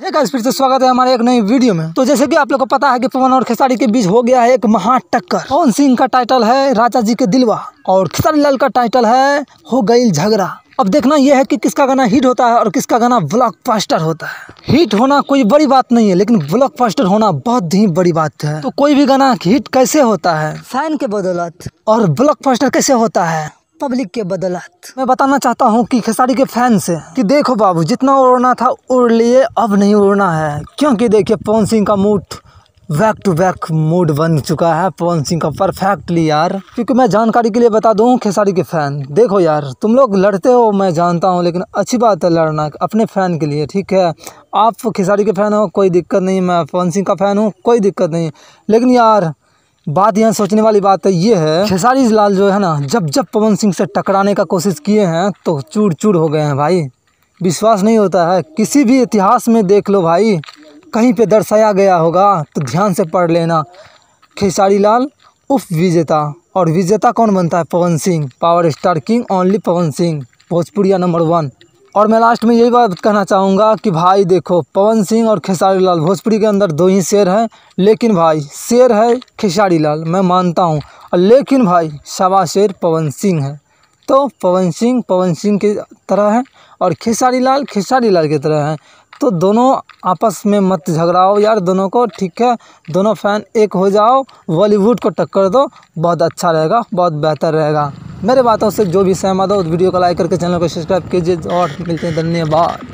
Hey guys, फिर से स्वागत है हमारे एक नई वीडियो में। तो जैसे कि आप लोग को पता है कि पवन और खेसारी के बीच हो गया है एक महा टक्कर। पवन सिंह का टाइटल है राजा जी के दिलवा और खेसारी लाल का टाइटल है हो गई झगड़ा। अब देखना यह है कि किसका गाना हिट होता है और किसका गाना ब्लॉकबस्टर होता है। हिट होना कोई बड़ी बात नहीं है, लेकिन ब्लॉकबस्टर होना बहुत ही बड़ी बात है। तो कोई भी गाना हिट कैसे होता है? फैन के बदौलत। और ब्लॉकबस्टर कैसे होता है? पब्लिक के बदौलत। मैं बताना चाहता हूँ कि खेसारी के फैन से कि देखो बाबू, जितना उड़ना था उड़ लिए, अब नहीं उड़ना है। क्योंकि देखिए पवन सिंह का mood back to back mood बन चुका है पवन सिंह का परफेक्टली यार। क्योंकि मैं जानकारी के लिए बता दूँ खेसारी के फैन, देखो यार तुम लोग लड़ते हो मैं जानता हूँ, लेकिन अच्छी बात है लड़ना अपने फ़ैन के लिए, ठीक है। आप खेसारी के फ़ैन हो कोई दिक्कत नहीं, मैं पवन सिंह का फ़ैन हूँ कोई दिक्कत नहीं, लेकिन यार बात यहाँ सोचने वाली बात है ये है, खेसारी लाल जो है ना, जब पवन सिंह से टकराने का कोशिश किए हैं तो चूर चूर हो गए हैं भाई। विश्वास नहीं होता है? किसी भी इतिहास में देख लो भाई, कहीं पे दर्शाया गया होगा तो ध्यान से पढ़ लेना। खेसारी लाल उप विजेता, और विजेता कौन बनता है? Pawan Singh. Power star king only Pawan Singh, भोजपुरिया नंबर 1। और मैं लास्ट में यही बात कहना चाहूँगा कि भाई देखो, पवन सिंह और खेसारी लाल भोजपुरी के अंदर दो ही शेर हैं, लेकिन भाई शेर है खेसारी लाल, मैं मानता हूँ, और लेकिन भाई सवा शेर पवन सिंह है। तो पवन सिंह की तरह है और खेसारी लाल की तरह है। तो दोनों आपस में मत झगड़ाओ यार दोनों को, ठीक है। दोनों फैन एक हो जाओ, बॉलीवुड को टक्कर दो, बहुत अच्छा रहेगा, बहुत बेहतर रहेगा। मेरे बातों से जो भी सहमत हो उस वीडियो को लाइक करके चैनल को सब्सक्राइब कीजिए और मिलते हैं, धन्यवाद।